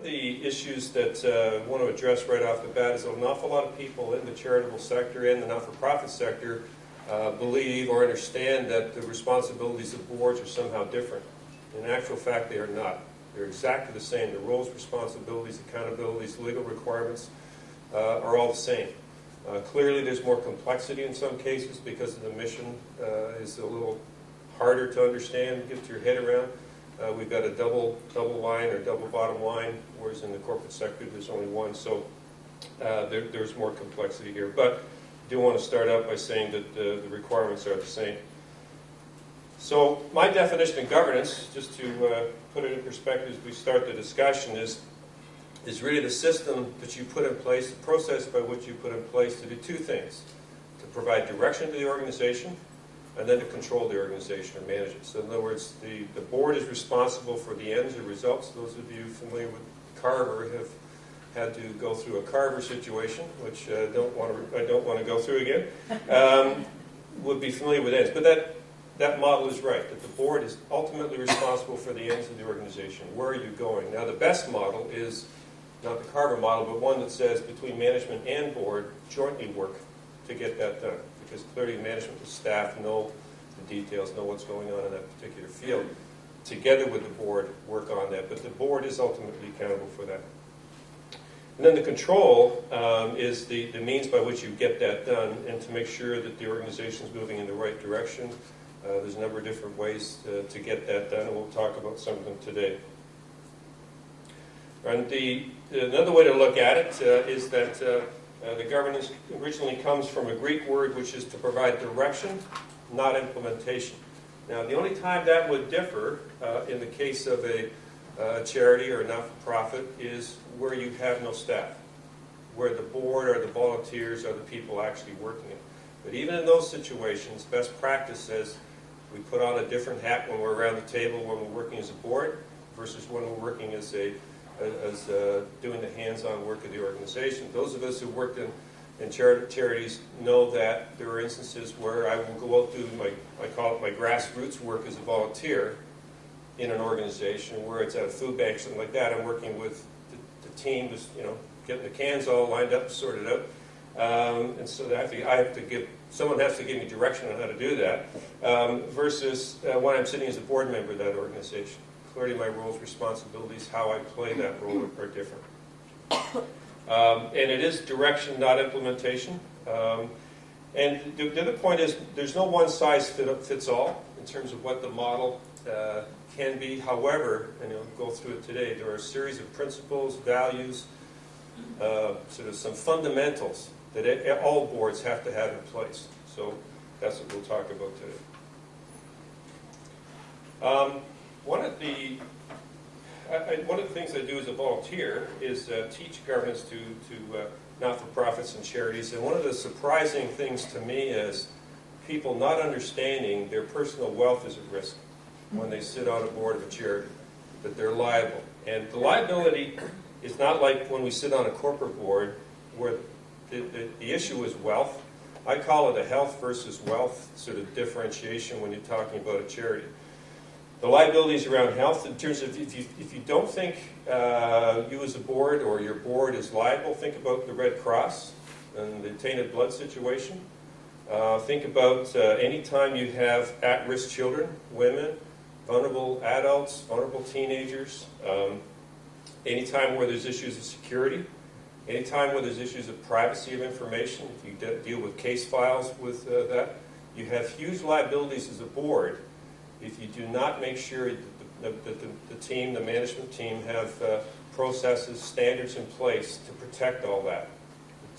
of the issues that I want to address right off the bat is that an awful lot of people in the charitable sector and the not-for-profit sector believe or understand that the responsibilities of boards are somehow different. In actual fact, they are not. They're exactly the same. The roles, responsibilities, accountabilities, legal requirements are all the same. Clearly, there's more complexity in some cases because the mission is a little harder to understand, get your head around. We've got a double line or double bottom line, whereas in the corporate sector there's only one. So there's more complexity here. But I do want to start out by saying that the requirements are the same. So my definition of governance, just to put it in perspective as we start the discussion, is really the system that you put in place, the process by which you put in place to do two things: to provide direction to the organization, and then to control the organization or manage it. So in other words, the board is responsible for the ends or results. Those of you familiar with Carver have had to go through a Carver situation, which I don't want to go through again, would be familiar with ends. But that model is right, that the board is ultimately responsible for the ends of the organization. Where are you going? Now, the best model is not the Carver model, but one that says between management and board, jointly work to get that done. Because clearly management and staff know the details, know what's going on in that particular field. Together with the board, work on that. But the board is ultimately accountable for that. And then the control is the means by which you get that done, and to make sure that the organization is moving in the right direction. There's a number of different ways to get that done, and we'll talk about some of them today. And another way to look at it is that the governance originally comes from a Greek word which is to provide direction, not implementation. Now, the only time that would differ in the case of a charity or a not-for-profit is where you have no staff, where the board or the volunteers are the people actually working it. But even in those situations, best practice says we put on a different hat when we're around the table when we're working as a board versus when we're working as doing the hands-on work of the organization. Those of us who worked in charities know that there are instances where I will go out do I call it my grassroots work as a volunteer in an organization, where it's at a food bank, something like that. I'm working with the team, just getting the cans all lined up and sorted out, and so that someone has to give me direction on how to do that. Versus when I'm sitting as a board member of that organization. Clearly my roles, responsibilities, how I play that role are different. And it is direction, not implementation. And the other point is there's no one size fits all in terms of what the model can be. However, and we'll go through it today, there are a series of principles, values, sort of some fundamentals that all boards have to have in place. So that's what we'll talk about today. One of the things I do as a volunteer is teach governance to not-for-profits and charities. And one of the surprising things to me is people not understanding their personal wealth is at risk when they sit on a board of a charity, that they're liable. And the liability is not like when we sit on a corporate board where the issue is wealth. I call it a health versus wealth sort of differentiation when you're talking about a charity. The liabilities around health, in terms of if you don't think you as a board or your board is liable, think about the Red Cross and the tainted blood situation. Think about any time you have at-risk children, women, vulnerable adults, vulnerable teenagers, any time where there's issues of security, any time where there's issues of privacy of information, if you deal with case files with that, you have huge liabilities as a board if you do not make sure that the team, the management team, have processes, standards in place to protect all that.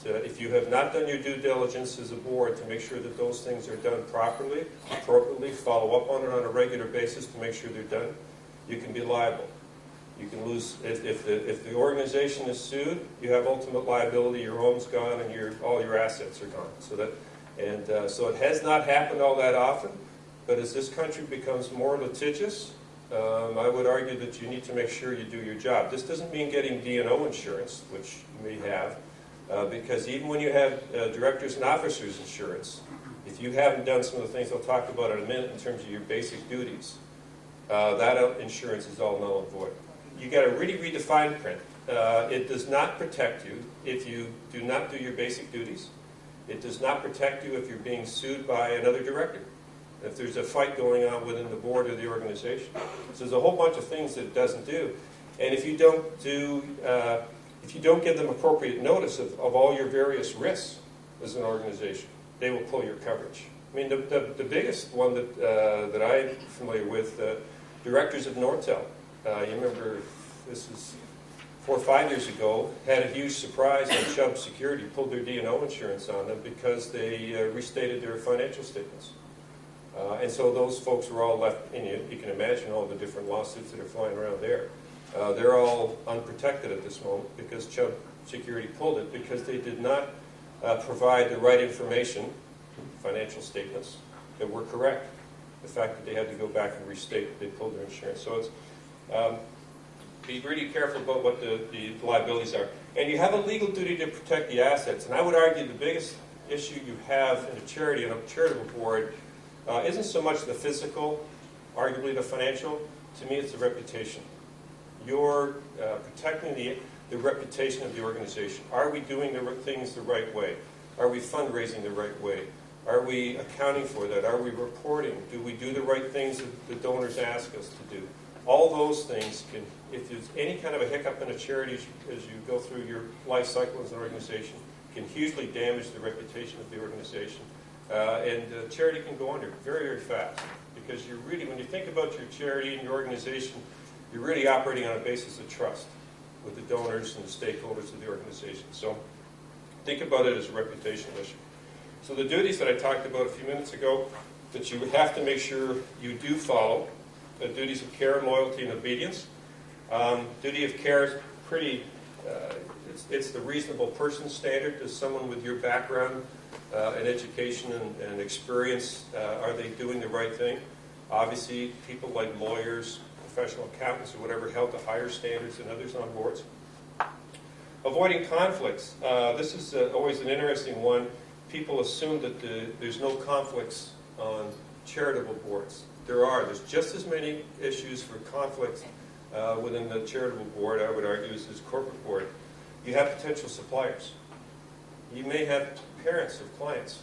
If you have not done your due diligence as a board to make sure that those things are done properly, appropriately, follow up on it on a regular basis to make sure they're done, you can be liable. You can lose, if the organization is sued, you have ultimate liability, your home's gone and all your assets are gone. So it has not happened all that often. But as this country becomes more litigious, I would argue that you need to make sure you do your job. This doesn't mean getting D&O insurance, which you may have, because even when you have directors and officers insurance, if you haven't done some of the things I'll talk about in a minute in terms of your basic duties, that insurance is all null and void. You've got to really read the fine print It does not protect you if you do not do your basic duties. It does not protect you if you're being sued by another director, if there's a fight going on within the board of the organization. So there's a whole bunch of things that it doesn't do. And if you don't give them appropriate notice of all your various risks as an organization, they will pull your coverage. I mean, the biggest one that I'm familiar with, directors of Nortel. You remember, this is 4 or 5 years ago, had a huge surprise when Chubb Security pulled their D&O insurance on them because they restated their financial statements. And so those folks were all left, and you can imagine all the different lawsuits that are flying around there. They're all unprotected at this moment because Chubb Security pulled it because they did not provide the right information, financial statements, that were correct. The fact that they had to go back and restate that they pulled their insurance. So it's be really careful about what the liabilities are. And you have a legal duty to protect the assets. And I would argue the biggest issue you have in a charity and a charitable board isn't so much the physical, arguably the financial. To me, it's the reputation. You're protecting the reputation of the organization. Are we doing the things the right way? Are we fundraising the right way? Are we accounting for that? Are we reporting? Do we do the right things that the donors ask us to do? All those things can, if there's any kind of a hiccup in a charity as you go through your life cycle as an organization, can hugely damage the reputation of the organization. And charity can go under very, very fast. Because you're really, when you think about your charity and your organization, you're really operating on a basis of trust with the donors and the stakeholders of the organization. So think about it as a reputational issue. So the duties that I talked about a few minutes ago, that you have to make sure you do follow, the duties of care, loyalty, and obedience. Duty of care is pretty, it's the reasonable person standard to someone with your background and education and experience. Are they doing the right thing? Obviously, people like lawyers, professional accountants, or whatever, held to higher standards than others on boards. Avoiding conflicts. This is always an interesting one. People assume that there's no conflicts on charitable boards. There's just as many issues for conflicts within the charitable board, I would argue, as this corporate board. You have potential suppliers. You may have parents of clients.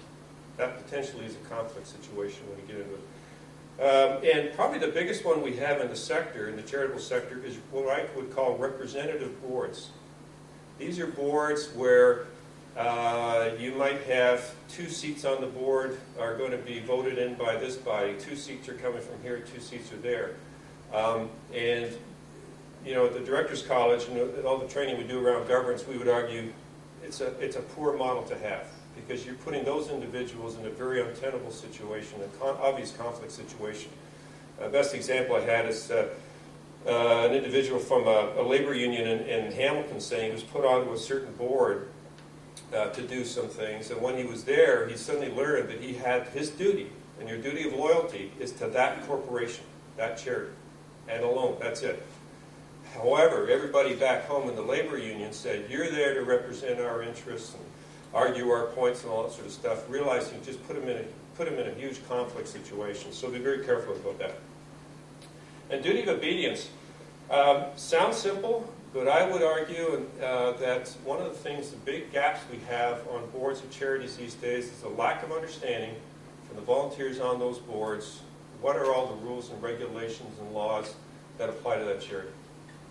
That potentially is a conflict situation when you get into it. And probably the biggest one we have in the sector, in the charitable sector, is what I would call representative boards. These are boards where you might have 2 seats on the board are going to be voted in by this body. 2 seats are coming from here, 2 seats are there. And you know, at the Directors College and all the training we do around governance, we would argue it's a poor model to have because you're putting those individuals in a very untenable situation, an obvious conflict situation. The best example I had is an individual from a labor union in Hamilton saying he was put onto a certain board to do some things, and when he was there, he suddenly learned that he had his duty, and your duty of loyalty is to that corporation, that charity, and alone, that's it. However, everybody back home in the labor union said, you're there to represent our interests and argue our points and all that sort of stuff, realizing you just put them in a huge conflict situation, so be very careful about that. And duty of obedience sounds simple, but I would argue that one of the things, the big gaps we have on boards of charities these days is a lack of understanding from the volunteers on those boards. What are all the rules and regulations and laws that apply to that charity?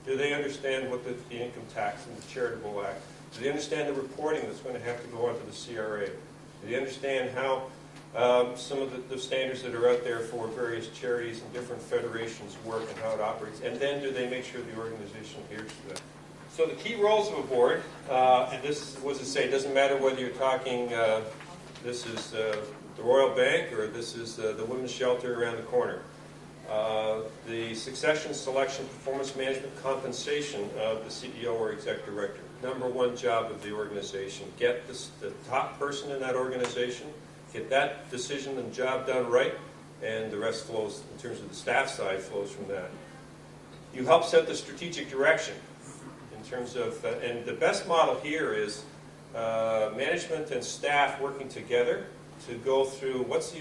Do they understand what the income tax and the charitable act? Do they understand the reporting that's going to have to go onto the CRA? Do they understand how some of the standards that are out there for various charities and different federations work and how it operates? And then do they make sure the organization adheres to that? So the key roles of a board, and this, what does it say? It doesn't matter whether you're talking, this is the Royal Bank or this is the women's shelter around the corner. The succession, selection, performance management, compensation of the CEO or exec director. Number one job of the organization. Get the top person in that organization, get that decision and job done right, and the rest flows, in terms of the staff side, flows from that. You help set the strategic direction in terms of, and the best model here is management and staff working together to go through what's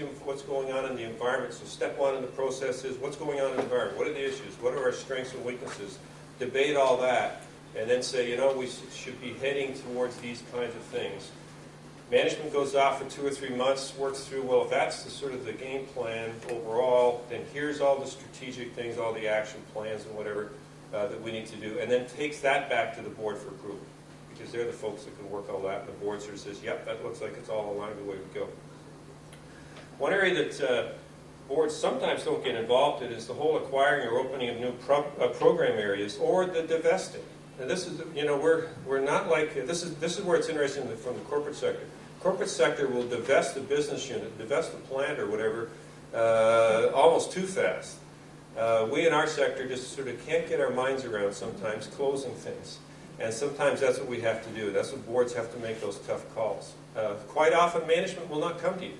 going on in the environment. So step one in the process is what's going on in the environment, what are the issues, what are our strengths and weaknesses, debate all that, and then say, you know, we should be heading towards these kinds of things. Management goes off for 2 or 3 months, works through, well, if that's the sort of the game plan overall, then here's all the strategic things, all the action plans and whatever that we need to do, and then takes that back to the board for approval, because they're the folks that can work all that, and the board sort of says, yep, that looks like it's all aligned the way we go. One area that boards sometimes don't get involved in is the whole acquiring or opening of new program areas, or the divesting. And this is, you know, we're not like, this is where it's interesting from the corporate sector. Corporate sector will divest the business unit, divest the plant or whatever, almost too fast. We in our sector just sort of can't get our minds around sometimes closing things. And sometimes that's what we have to do. That's what boards have to make those tough calls. Quite often management will not come to you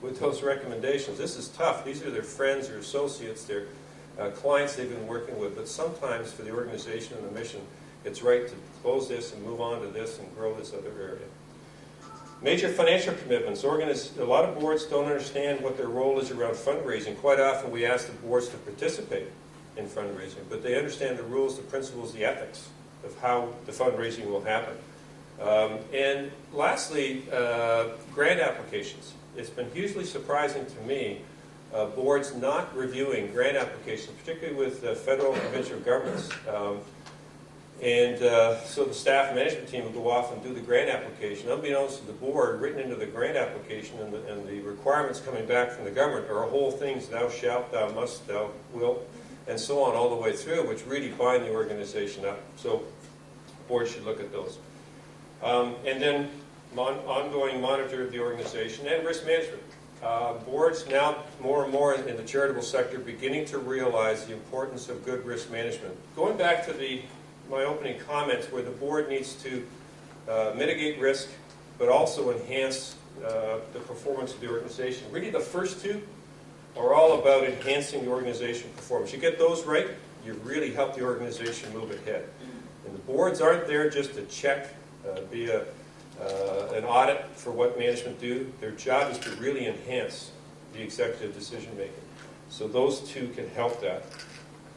with those recommendations. This is tough. These are their friends or associates, their clients they've been working with. But sometimes for the organization and the mission, it's right to close this and move on to this and grow this other area. Major financial commitments. A lot of boards don't understand what their role is around fundraising. Quite often we ask the boards to participate in fundraising, but they understand the rules, the principles, the ethics of how the fundraising will happen. And lastly, grant applications. It's been hugely surprising to me, boards not reviewing grant applications, particularly with federal and provincial governments. So the staff and management team will go off and do the grant application. Unbeknownst to the board, written into the grant application and the requirements coming back from the government are whole things, thou shalt, thou must, thou wilt, and so on all the way through, which really bind the organization up. So boards should look at those. And then ongoing monitor of the organization and risk management. Boards now more and more in the charitable sector beginning to realize the importance of good risk management. Going back to my opening comments where the board needs to mitigate risk but also enhance the performance of the organization. Really the first two are all about enhancing the organization performance. You get those right, you really help the organization move ahead. And the boards aren't there just to check, be an audit for what management do. Their job is to really enhance the executive decision making. So those two can help that.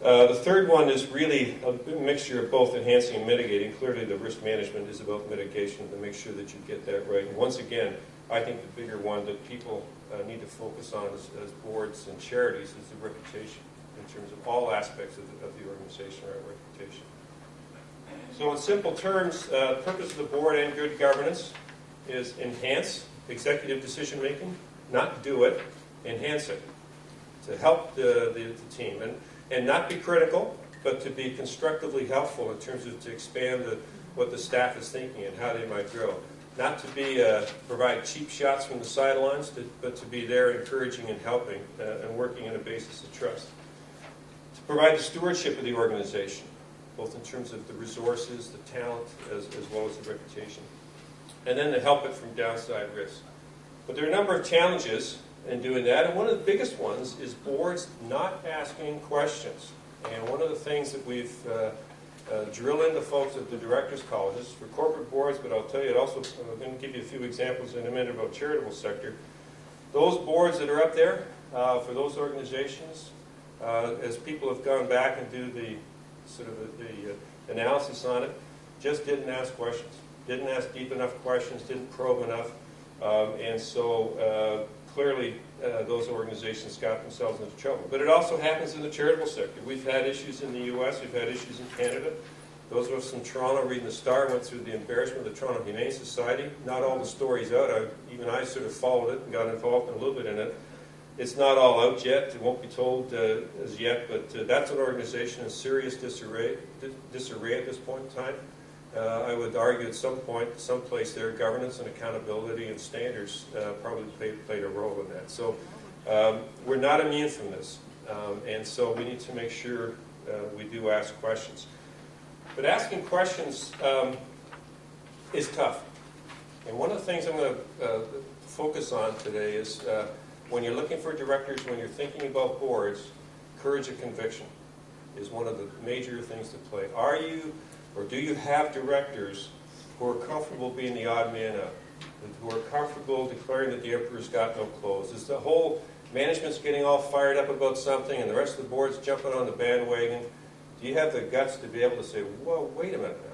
The third one is really a mixture of both enhancing and mitigating. Clearly the risk management is about mitigation to make sure that you get that right. And once again, I think the bigger one that people need to focus on as boards and charities is the reputation in terms of all aspects of the organization or reputation. So in simple terms, the purpose of the board and good governance is enhance executive decision making, not do it, enhance it, to help the team. And not be critical, but to be constructively helpful in terms of to expand what the staff is thinking and how they might grow. Not to be provide cheap shots from the sidelines, but to be there encouraging and helping and working on a basis of trust. To provide the stewardship of the organization, both in terms of the resources, the talent, as well as the reputation. And then to help it from downside risk. But there are a number of challenges in doing that, and one of the biggest ones is boards not asking questions. And one of the things that we've drilled into folks at the directors' colleges for corporate boards, but I'll tell you, I'm going to give you a few examples in a minute about charitable sector. Those boards that are up there for those organizations, as people have gone back and do the sort of the analysis on it, just didn't ask questions, didn't ask deep enough questions, didn't probe enough, and so clearly those organizations got themselves into trouble. But it also happens in the charitable sector. We've had issues in the U.S., we've had issues in Canada. Those of us from Toronto reading the Star went through the embarrassment of the Toronto Humane Society. Not all the stories out. Even I sort of followed it and got involved a little bit in it. It's not all out yet. It won't be told as yet, but that's an organization in serious disarray at this point in time. I would argue at some point, someplace there, governance and accountability and standards probably played a role in that. So we're not immune from this, and so we need to make sure we do ask questions. But asking questions is tough. And one of the things I'm going to focus on today is when you're looking for directors, when you're thinking about boards, courage of conviction is one of the major things to play. Are you, or do you have directors who are comfortable being the odd man out, who are comfortable declaring that the emperor's got no clothes? Is the whole management's getting all fired up about something and the rest of the board's jumping on the bandwagon? Do you have the guts to be able to say, whoa, wait a minute now.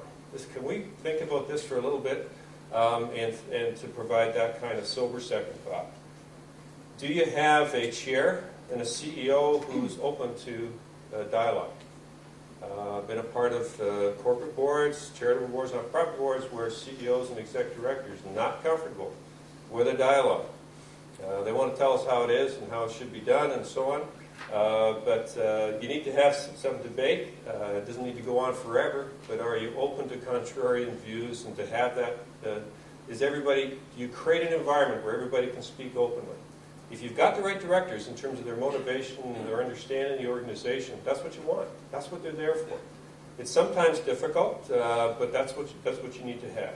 can we think about this for a little bit, and to provide that kind of sober second thought? Do you have a chair and a CEO who's open to dialogue? Been a part of corporate boards, charitable boards, nonprofit boards, where CEOs and executive directors are not comfortable with a dialogue. They want to tell us how it is and how it should be done and so on. But you need to have some debate. It doesn't need to go on forever, but are you open to contrarian views and to have that? Do you create an environment where everybody can speak openly? If you've got the right directors in terms of their motivation and their understanding the organization, that's what you want. That's what they're there for. It's sometimes difficult, but that's what you need to have.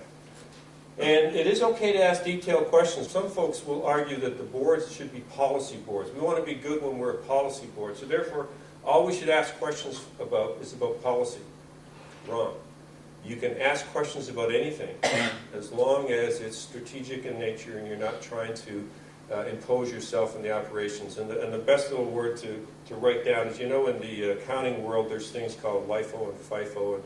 And it is okay to ask detailed questions. Some folks will argue that the boards should be policy boards. We want to be good when we're a policy board. So therefore, all we should ask questions about is about policy. Wrong. You can ask questions about anything as long as it's strategic in nature and you're not trying to impose yourself in the operations. And the best little word to write down is, in the accounting world, there's things called LIFO and FIFO and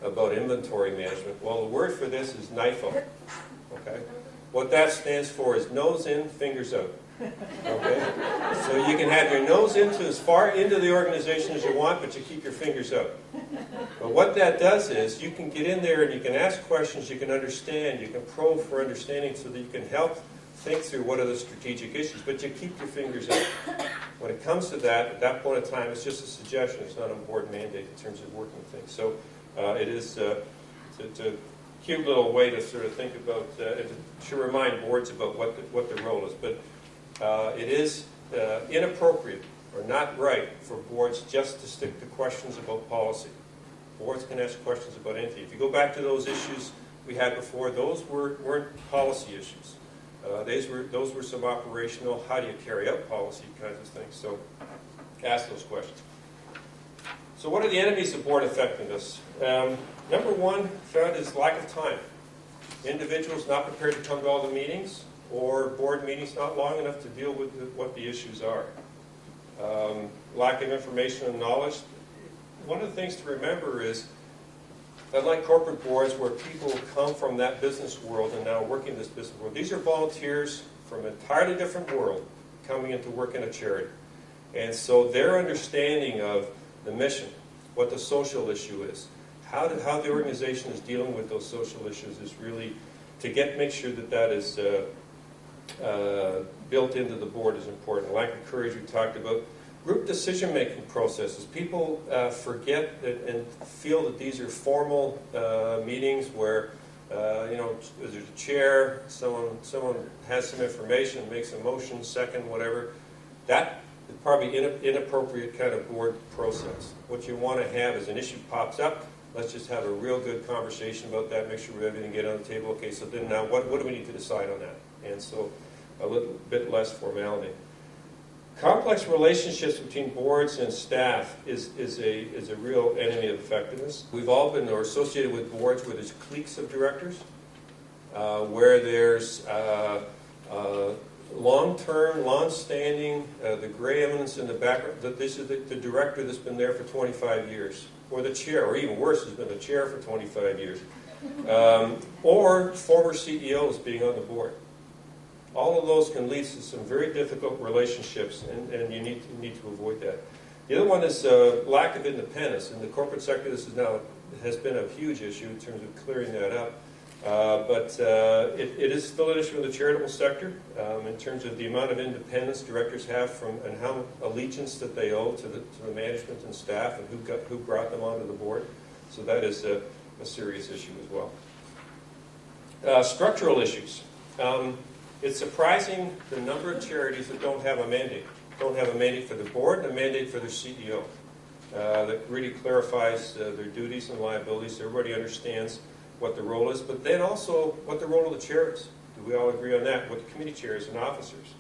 about inventory management. Well, the word for this is NIFO. Okay? What that stands for is nose in, fingers out. Okay? So you can have your nose into as far into the organization as you want, but you keep your fingers out. But what that does is you can get in there and you can ask questions, you can understand, you can probe for understanding so that you can help think through what are the strategic issues, but you keep your fingers out. When it comes to that, at that point in time, it's just a suggestion. It's not a board mandate in terms of working things. So it is it's a cute little way to sort of think about, to remind boards about what the role is. But it is inappropriate or not right for boards just to stick to questions about policy. Boards can ask questions about anything. If you go back to those issues we had before, those weren't policy issues. Those were some operational, how do you carry out policy kinds of things. So ask those questions. So what are the enemies of board effectiveness? Number one found is lack of time. Individuals not prepared to come to all the meetings, or board meetings not long enough to deal with what the issues are. Lack of information and knowledge. One of the things to remember is, unlike corporate boards where people come from that business world and now working in this business world, these are volunteers from an entirely different world coming into work in a charity. And so their understanding of the mission, what the social issue is, how the organization is dealing with those social issues is really, make sure that is built into the board is important. Lack of courage we talked about. Group decision-making processes. People forget and feel that these are formal meetings where, there's a chair, someone has some information, makes a motion, second, whatever. That is probably inappropriate kind of board process. What you want to have is an issue pops up, let's just have a real good conversation about that, make sure we have everything get on the table. Okay, so then now what do we need to decide on that? And so a little bit less formality. Complex relationships between boards and staff is a real enemy of effectiveness. We've all been or associated with boards where there's cliques of directors, where there's long-term, long-standing, the gray eminence in the background, that this is the director that's been there for 25 years, or the chair, or even worse, has been the chair for 25 years, or former CEOs being on the board. All of those can lead to some very difficult relationships, and you need to avoid that. The other one is lack of independence. In the corporate sector, this has been a huge issue in terms of clearing that up. But it is still an issue in the charitable sector in terms of the amount of independence directors have and how allegiance that they owe to the management and staff and who brought them onto the board. So that is a serious issue as well. Structural issues. It's surprising the number of charities that don't have a mandate. Don't have a mandate for the board and a mandate for their CEO. That really clarifies their duties and liabilities. Everybody understands what the role is, but then also what the role of the chair is. Do we all agree on that? What the committee chairs and officers.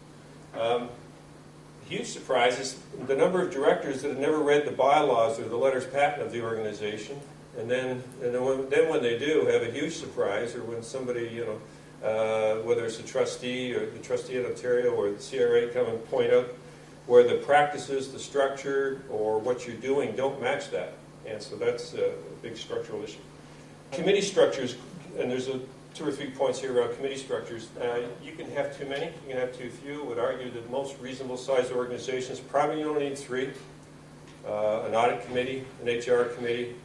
Huge surprise is the number of directors that have never read the bylaws or the letters patent of the organization, and then when they do, have a huge surprise, or when somebody, whether it's a trustee or the trustee in Ontario or the CRA come and point out where the practices, the structure, or what you're doing don't match that. And so that's a big structural issue. Committee structures, and there's 2 or 3 points here around committee structures. You can have too many, you can have too few. I would argue that most reasonable sized organizations probably only need 3. An audit committee, an HR committee,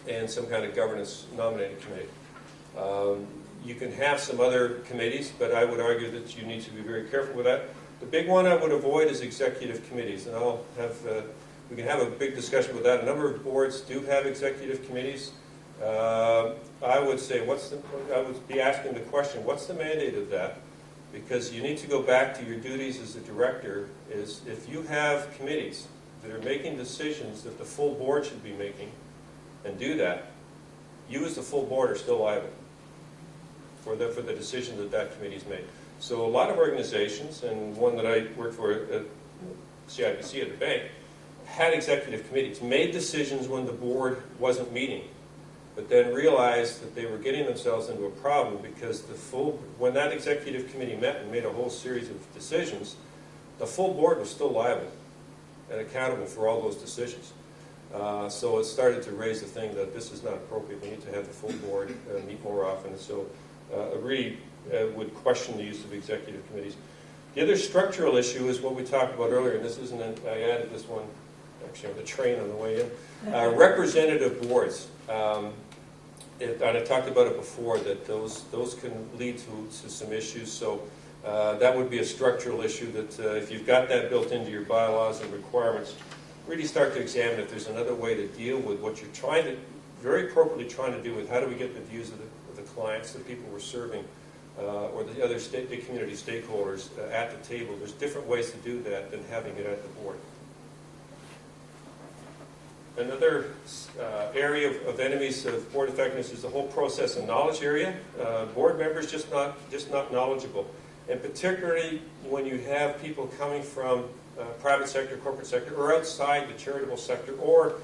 and some kind of governance nominating committee. You can have some other committees, but I would argue that you need to be very careful with that. The big one I would avoid is executive committees, and I'll have, we can have a big discussion with that. A number of boards do have executive committees. I would say, I would be asking the question, what's the mandate of that? Because you need to go back to your duties as a director, is if you have committees that are making decisions that the full board should be making, and do that, you as the full board are still liable for the decision that that committee's made. So a lot of organizations, and one that I worked for at CIBC at the bank, had executive committees, made decisions when the board wasn't meeting, but then realized that they were getting themselves into a problem because when that executive committee met and made a whole series of decisions, the full board was still liable and accountable for all those decisions. So it started to raise the thing that this is not appropriate. We need to have the full board meet more often. So I really would question the use of executive committees. The other structural issue is what we talked about earlier, and this isn't, I added this one actually on the train on the way in. Representative boards. And I talked about it before, that those can lead to some issues. So that would be a structural issue that if you've got that built into your bylaws and requirements, really start to examine if there's another way to deal with what you're trying to, very appropriately trying to do with how do we get the views of the clients, the people we're serving, or the other the community stakeholders at the table. There's different ways to do that than having it at the board. Another area of enemies of board effectiveness is the whole process and knowledge area. Board members just not knowledgeable, and particularly when you have people coming from private sector, corporate sector, or outside the charitable sector, or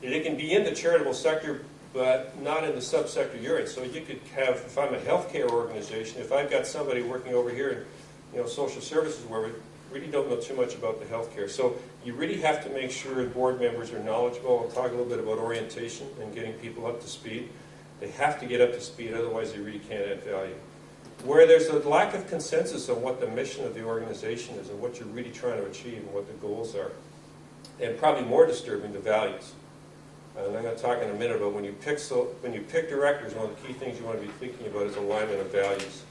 they can be in the charitable sector but not in the subsector you're in. So you could have, if I'm a healthcare organization, if I've got somebody working over here in social services where we really don't know too much about the healthcare. So you really have to make sure board members are knowledgeable. I'll talk a little bit about orientation and getting people up to speed. They have to get up to speed, otherwise they really can't add value. Where there's a lack of consensus on what the mission of the organization is and what you're really trying to achieve and what the goals are, and probably more disturbing, the values. And I'm going to talk in a minute about when you pick directors, one of the key things you want to be thinking about is alignment of values.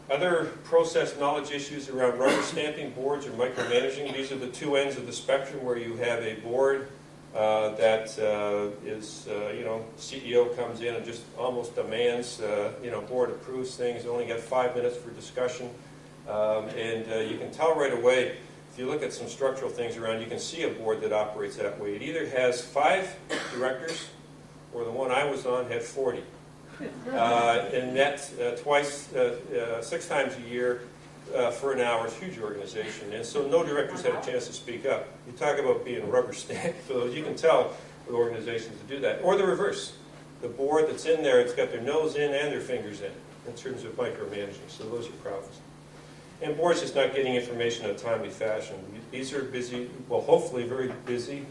Other process knowledge issues around rubber stamping boards or micromanaging. These are the 2 ends of the spectrum where you have a board that is, CEO comes in and just almost demands, board approves things, only got 5 minutes for discussion. And you can tell right away, if you look at some structural things around, you can see a board that operates that way. It either has 5 directors, or the one I was on had 40. And met 6 times a year for an hour. It's a huge organization, and so no directors had a chance to speak up. You talk about being rubber stamped, so you can tell with organizations to do that. Or the reverse. The board that's in there, it's got their nose in and their fingers in terms of micromanaging. So those are problems. And boards just not getting information in a timely fashion. These are busy, well, hopefully very busy,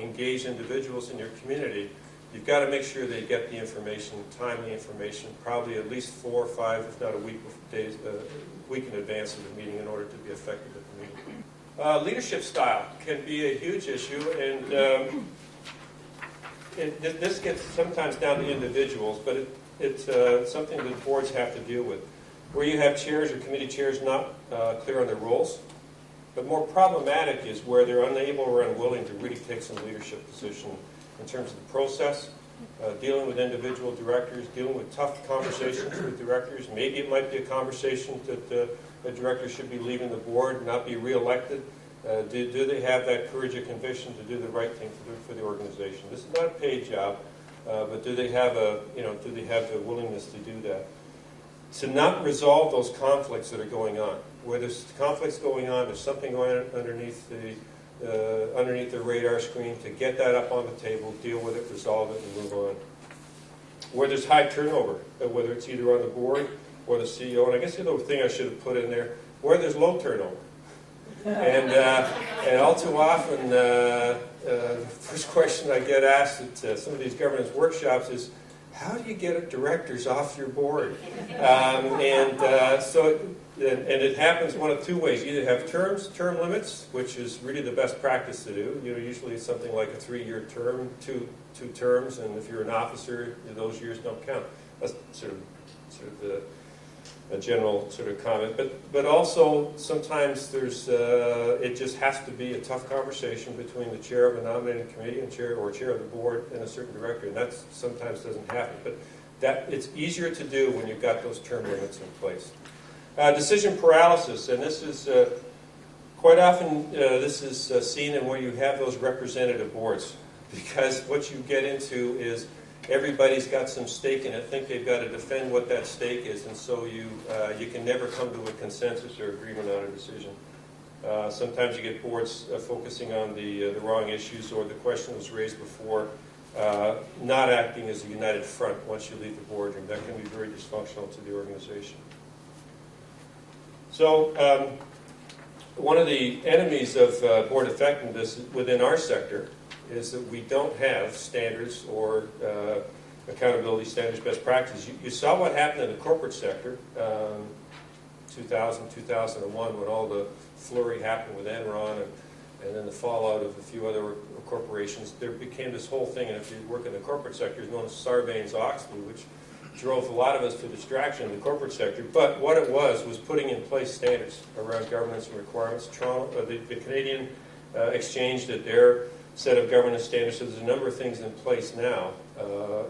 engaged individuals in your community. You've got to make sure they get the information, timely information, probably at least 4 or 5, if not a week in advance of the meeting in order to be effective at the meeting. Leadership style can be a huge issue, and this gets sometimes down to individuals, but it's something that boards have to deal with. Where you have chairs or committee chairs not clear on their roles, but more problematic is where they're unable or unwilling to really take some leadership position in terms of the process, dealing with individual directors, dealing with tough conversations with directors. Maybe it might be a conversation that a director should be leaving the board, not be reelected. Do they have that courage and conviction to do the right thing for the organization? This is not a paid job, but do they have the willingness to do that? To not resolve those conflicts that are going on. Where there's conflicts going on, there's something going on underneath the radar screen, to get that up on the table, deal with it, resolve it, and move on. Where there's high turnover, whether it's either on the board or the CEO, and I guess the other thing I should have put in there, where there's low turnover. And all too often, the first question I get asked at some of these governance workshops is, how do you get directors off your board? And it happens one of two ways. You either have term limits, which is really the best practice to do. You know, usually it's something like a 3-year term, two terms, and if you're an officer, those years don't count. That's sort of a general sort of comment. But also sometimes there's it just has to be a tough conversation between the chair of a nominating committee and chair of the board and a certain director, and that sometimes doesn't happen. But it's easier to do when you've got those term limits in place. Decision paralysis, and this is quite often seen in where you have those representative boards, because what you get into is everybody's got some stake in it, think they've got to defend what that stake is, and so you can never come to a consensus or agreement on a decision. Sometimes you get boards focusing on the wrong issues, or the question was raised before, not acting as a united front once you leave the boardroom. That can be very dysfunctional to the organization. So one of the enemies of board effectiveness within our sector is that we don't have standards or accountability standards, best practices. You saw what happened in the corporate sector, 2000, 2001, when all the flurry happened with Enron and then the fallout of a few other corporations. There became this whole thing, and if you work in the corporate sector, it's known as Sarbanes-Oxley, which drove a lot of us to distraction in the corporate sector. But what it was putting in place standards around governance and requirements. The Canadian Exchange did their set of governance standards, so there's a number of things in place now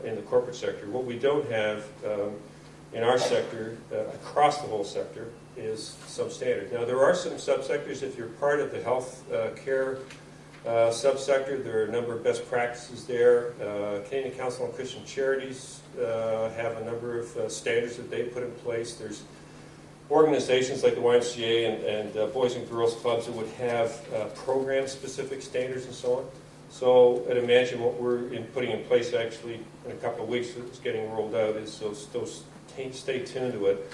in the corporate sector. What we don't have in our sector, across the whole sector, is some standards. Now, there are some subsectors. If you're part of the health care subsector, there are a number of best practices there. Canadian Council on Christian Charities have a number of standards that they put in place. There's organizations like the YMCA and Boys and Girls Clubs that would have program-specific standards and so on. So I'd imagine what we're putting in place actually in a couple of weeks, it's getting rolled out, is those stay tuned to it,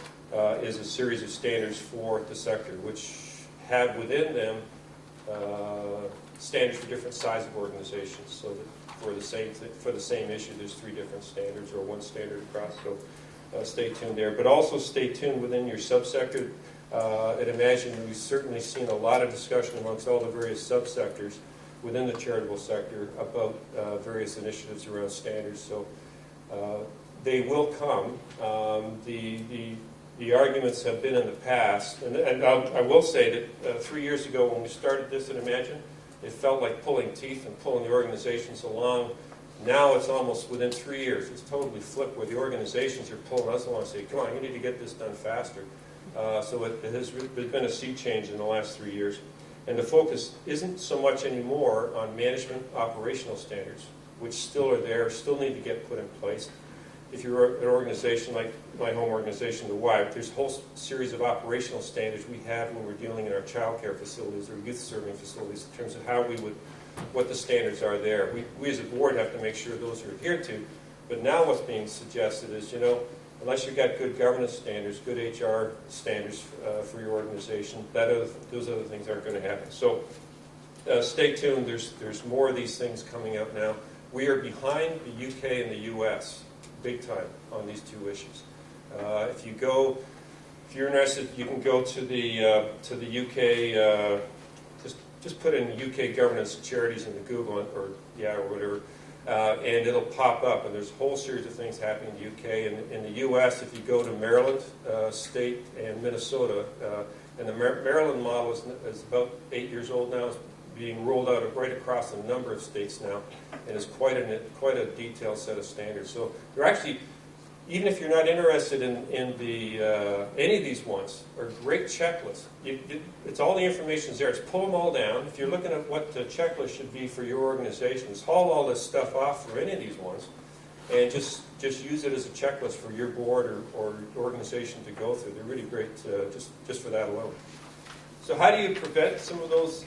is a series of standards for the sector, which have within them standards for different sizes of organizations. So that for the same issue, there's 3 different standards or 1 standard across. So stay tuned there. But also stay tuned within your subsector. I'd imagine we've certainly seen a lot of discussion amongst all the various subsectors within the charitable sector about various initiatives around standards. So they will come. The arguments have been in the past, and I will say that 3 years ago when we started this at Imagine, it felt like pulling teeth and pulling the organizations along. Now it's almost within 3 years. It's totally flipped where the organizations are pulling us along and say, come on, you need to get this done faster. So it has been a sea change in the last 3 years. And the focus isn't so much anymore on management operational standards, which still are there, still need to get put in place. If you're an organization like my home organization, the WIVE, there's a whole series of operational standards we have when we're dealing in our child care facilities or youth serving facilities in terms of how we would, what the standards are there. We as a board have to make sure those are adhered to. But now what's being suggested is, unless you've got good governance standards, good HR standards for your organization, those other things aren't going to happen. So stay tuned. There's more of these things coming out now. We are behind the UK and the US big time on these 2 issues. If you're interested, you can go to the UK. Just put in UK governance charities into Google or whatever, and it'll pop up. And there's a whole series of things happening in the UK. And in the US, if you go to Maryland State and Minnesota, and the Maryland model is about 8 years old now. It's being rolled out right across a number of states now, and it's quite a detailed set of standards. So they're actually, even if you're not interested in any of these ones, are great checklists. It's all the information's there. It's pull them all down. If you're looking at what the checklist should be for your organizations, haul all this stuff off for any of these ones, and just use it as a checklist for your board or organization to go through. They're really great just for that alone. So how do you prevent some of those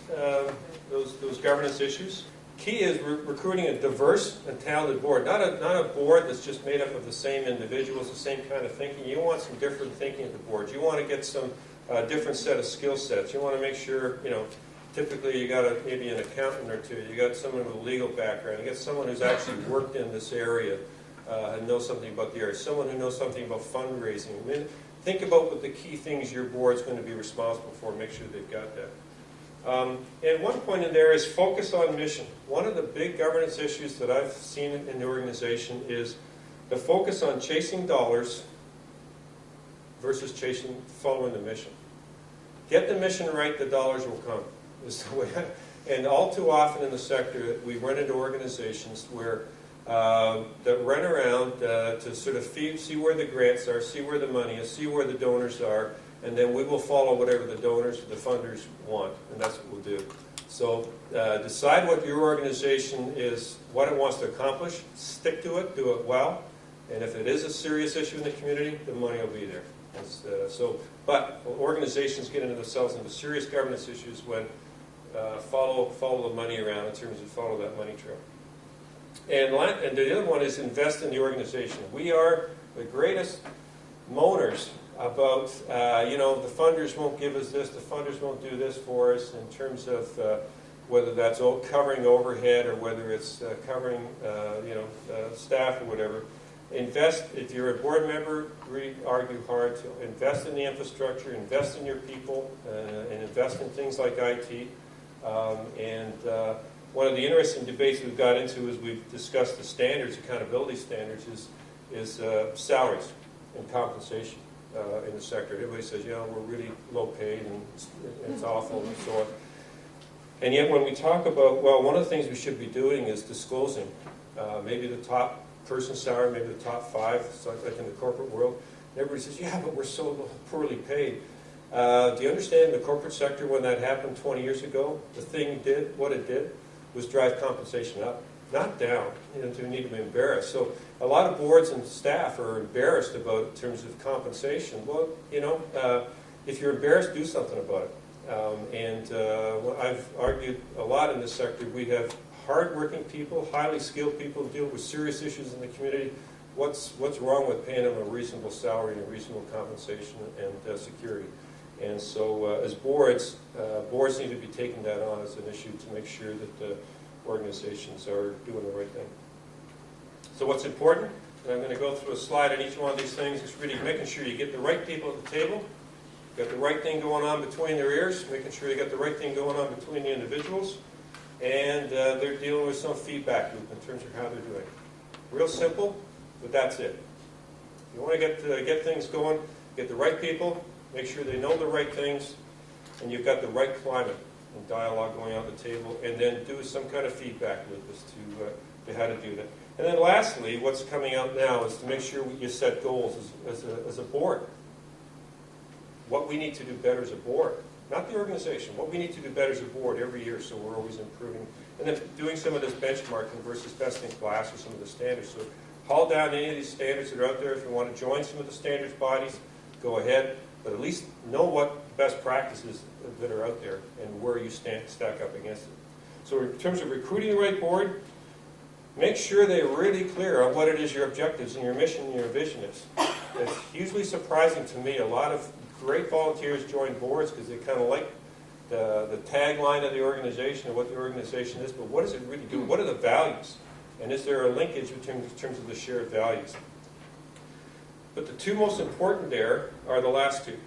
governance issues? Key is recruiting a diverse and talented board, not a board that's just made up of the same individuals, the same kind of thinking. You want some different thinking at the board. You want to get some a different set of skill sets. You want to make sure, typically you got maybe an accountant or two, you got someone with a legal background, you got someone who's actually worked in this area and knows something about the area, someone who knows something about fundraising. I mean, think about what the key things your board's going to be responsible for, make sure they've got that. And one point in there is focus on mission. One of the big governance issues that I've seen in the organization is the focus on chasing dollars versus following the mission. Get the mission right, the dollars will come. Is the way and all too often in the sector, we run into organizations where that run around to sort of see where the grants are, see where the money is, see where the donors are, and then we will follow whatever the donors, the funders want, and that's what we'll do. So decide what your organization is, what it wants to accomplish, stick to it, do it well, and if it is a serious issue in the community, the money will be there. But organizations get themselves into serious governance issues when follow the money around in terms of follow that money trail. And the other one is invest in the organization. We are the greatest moaners about, the funders won't give us this, the funders won't do this for us in terms of whether that's covering overhead or whether it's covering, staff or whatever. Invest, if you're a board member, argue hard to invest in the infrastructure, invest in your people, and invest in things like IT. One of the interesting debates we've got into as we've discussed the standards, accountability standards, is salaries and compensation in the sector. Everybody says, we're really low paid and it's awful and so on. And yet when we talk about, one of the things we should be doing is disclosing maybe the top person's salary, maybe the top 5, so like in the corporate world. And everybody says, but we're so poorly paid. Do you understand the corporate sector when that happened 20 years ago? What it did was drive compensation up, not down. You need to be embarrassed. So a lot of boards and staff are embarrassed about in terms of compensation. Well, if you're embarrassed, do something about it. I've argued a lot in this sector. We have hard-working people, highly skilled people who deal with serious issues in the community. What's wrong with paying them a reasonable salary and a reasonable compensation and security? And so as boards need to be taking that on as an issue to make sure that the organizations are doing the right thing. So what's important, and I'm going to go through a slide on each one of these things, is really making sure you get the right people at the table, got the right thing going on between their ears, making sure you got the right thing going on between the individuals, and they're dealing with some feedback loop in terms of how they're doing. Real simple, but that's it. If you want to get things going, get the right people, make sure they know the right things, and you've got the right climate and dialogue going on the table, and then do some kind of feedback loop as to how to do that. And then lastly, what's coming out now is to make sure you set goals as a board. What we need to do better as a board, not the organization, what we need to do better as a board every year so we're always improving. And then doing some of this benchmarking versus best in class or some of the standards. So haul down any of these standards that are out there. If you want to join some of the standards bodies, go ahead. But at least know what best practices that are out there and where you stack up against it. So in terms of recruiting the right board, make sure they're really clear on what it is your objectives and your mission and your vision is. It's hugely surprising to me. A lot of great volunteers join boards because they kind of like the tagline of the organization and what the organization is, but what does it really do? What are the values? And is there a linkage in terms of the shared values? But the two most important there are the last two,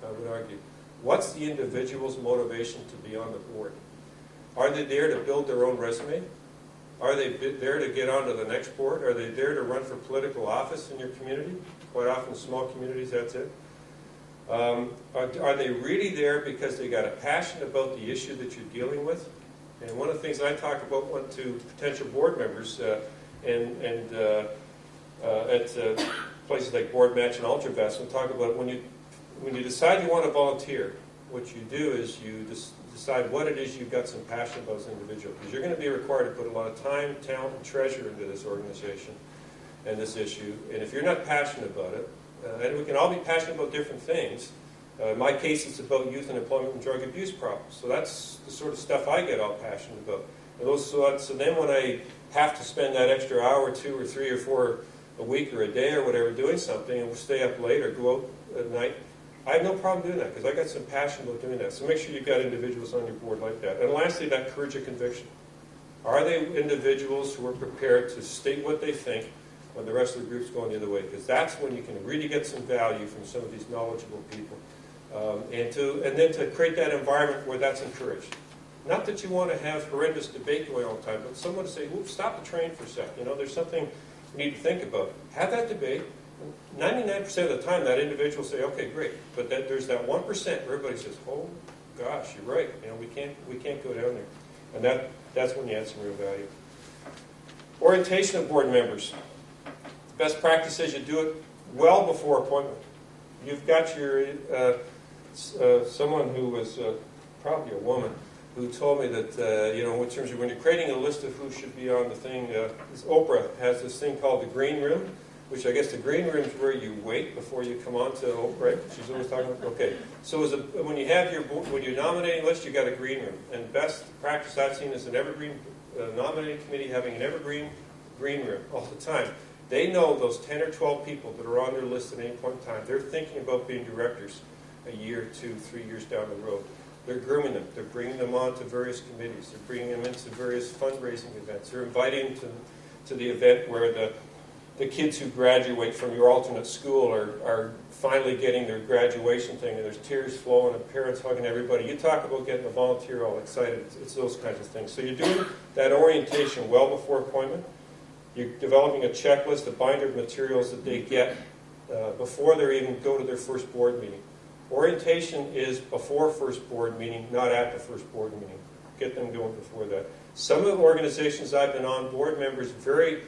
I would argue. What's the individual's motivation to be on the board? Are they there to build their own resume? Are they there to get onto the next board? Are they there to run for political office in your community? Quite often, small communities, that's it. Are they really there because they got a passion about the issue that you're dealing with? And one of the things I talk about to potential board members at places like Board Match and UltraVest, we talk about when you decide you want to volunteer, what you do is you decide what it is you've got some passion about as an individual. Because you're going to be required to put a lot of time, talent, and treasure into this organization and this issue. And if you're not passionate about it, and we can all be passionate about different things. In my case, it's about youth and employment and drug abuse problems. So that's the sort of stuff I get all passionate about. And so then when I have to spend that extra hour or 2 or 3 or 4 a week or a day or whatever doing something, and we'll stay up late or go out at night, I have no problem doing that because I got some passion about doing that. So make sure you've got individuals on your board like that. And lastly, that courage of conviction. Are they individuals who are prepared to state what they think when the rest of the group's going the other way? Because that's when you can really get some value from some of these knowledgeable people. And then to create that environment where that's encouraged. Not that you want to have horrendous debate going all the time, but someone to say, "Oops, stop the train for a sec. You know, there's something you need to think about." Have that debate. 99% of the time, that individual will say, "Okay, great." But there's that 1% where everybody says, "Oh gosh, you're right. You know, we can't go down there." And that's when you add some real value. Orientation of board members. Best practice is you do it well before appointment. You've got your someone who was probably a woman who told me that, in terms of when you're creating a list of who should be on the thing, Oprah has this thing called the green room, which I guess the green room is where you wait before you come on to Oprah, right? She's always talking about, okay. So when you have when you're nominating list, you've got a green room. And best practice I've seen is an evergreen nominating committee having an evergreen green room all the time. They know those 10 or 12 people that are on their list at any point in time. They're thinking about being directors a year, 2, 3 years down the road. They're grooming them. They're bringing them on to various committees. They're bringing them into various fundraising events. They're inviting them to the event where the kids who graduate from your alternate school are finally getting their graduation thing, and there's tears flowing and parents hugging everybody. You talk about getting a volunteer all excited. It's those kinds of things. So you're doing that orientation well before appointment. You're developing a checklist, a binder of materials that they get before they even go to their first board meeting. Orientation is before first board meeting, not at the first board meeting. Get them going before that. Some of the organizations I've been on, board members, very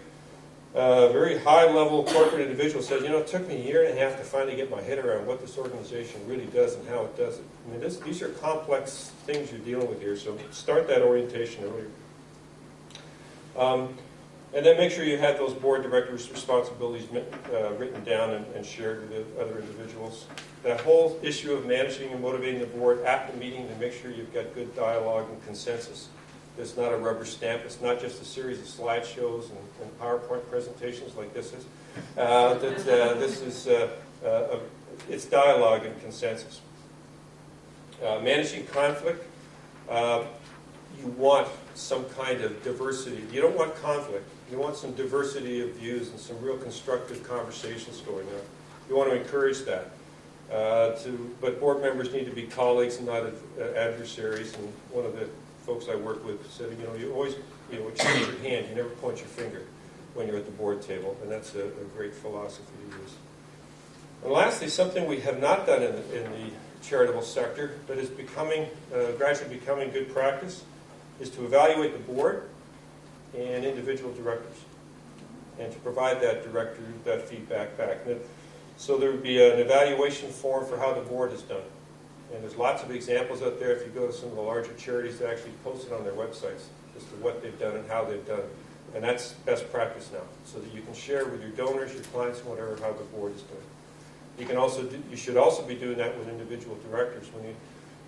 high-level corporate individuals said, it took me a year and a half to finally get my head around what this organization really does and how it does it. I mean, these are complex things you're dealing with here, so start that orientation earlier. And then make sure you have those board directors' responsibilities written down and shared with other individuals. That whole issue of managing and motivating the board at the meeting to make sure you've got good dialogue and consensus. It's not a rubber stamp. It's not just a series of slideshows and PowerPoint presentations like this is. It's dialogue and consensus. Managing conflict. You want some kind of diversity. You don't want conflict. You want some diversity of views and some real constructive conversations going on. You want to encourage that. But board members need to be colleagues and not adversaries. And one of the folks I work with said, you always exchange your hand. You never point your finger when you're at the board table. And that's a great philosophy to use. And lastly, something we have not done in the charitable sector, but is gradually becoming good practice, is to evaluate the board and individual directors, and to provide that director that feedback back. So there would be an evaluation form for how the board is done. And there's lots of examples out there if you go to some of the larger charities that actually post it on their websites as to what they've done and how they've done it. And that's best practice now, so that you can share with your donors, your clients, whatever, how the board is doing. You should also be doing that with individual directors.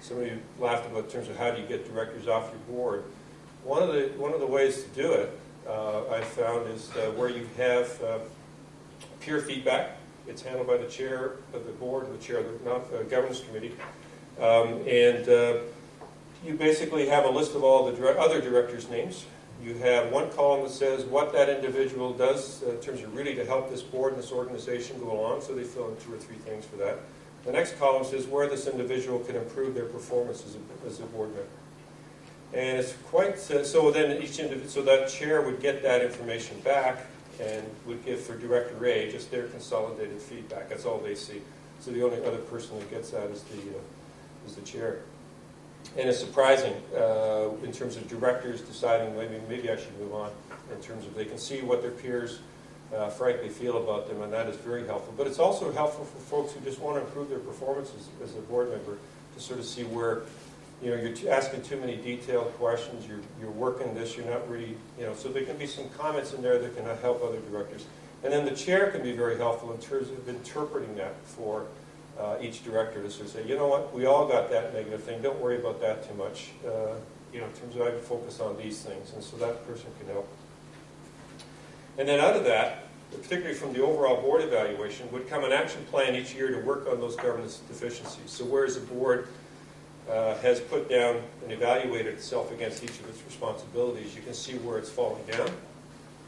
Somebody laughed about in terms of how do you get directors off your board. One of the ways to do it, I found, is where you have peer feedback. It's handled by the chair of the board, the chair of the governance committee, and you basically have a list of all the other directors' names. You have one column that says what that individual does in terms of really to help this board and this organization go along, so they fill in 2 or 3 things for that. The next column says where this individual can improve their performance as a board member. And it's quite, so then so that chair would get that information back and would give for Director A just their consolidated feedback. That's all they see. So the only other person that gets that is the chair. And it's surprising in terms of directors deciding maybe I should move on, in terms of they can see what their peers frankly feel about them, and that is very helpful. But it's also helpful for folks who just want to improve their performance as a board member, to sort of see where you're asking too many detailed questions, you're working this, you're not really, so there can be some comments in there that can help other directors. And then the chair can be very helpful in terms of interpreting that for each director to sort of say, you know what, we all got that negative thing, don't worry about that too much. In terms of I can focus on these things, and so that person can help. And then out of that, particularly from the overall board evaluation, would come an action plan each year to work on those governance deficiencies. So whereas the board has put down and evaluated itself against each of its responsibilities, you can see where it's falling down.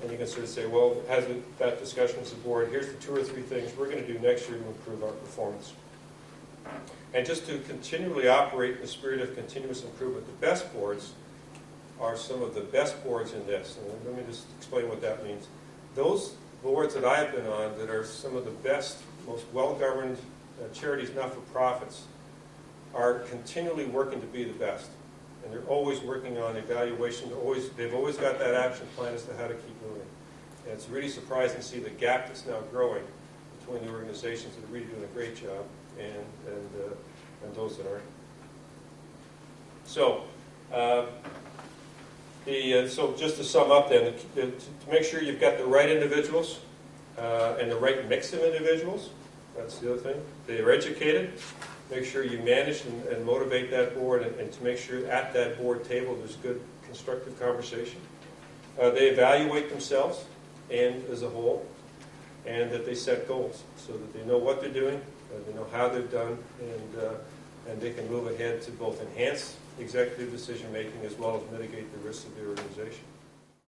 And you can sort of say, well, has that discussion as a board, here's the 2 or 3 things we're going to do next year to improve our performance. And just to continually operate in the spirit of continuous improvement, the best boards are some of the best boards in this. And let me just explain what that means. Those boards that I've been on that are some of the best, most well-governed charities, not-for-profits, are continually working to be the best. And they're always working on evaluation. They've always got that action plan as to how to keep moving. And it's really surprising to see the gap that's now growing between the organizations that are really doing a great job and those that aren't. So, so just to sum up then, to make sure you've got the right individuals and the right mix of individuals, that's the other thing. They're educated. Make sure you manage and motivate that board, and to make sure at that board table there's good constructive conversation. They evaluate themselves and as a whole, and that they set goals so that they know what they're doing, they know how they've done, and they can move ahead to both enhance executive decision making as well as mitigate the risks of the organization.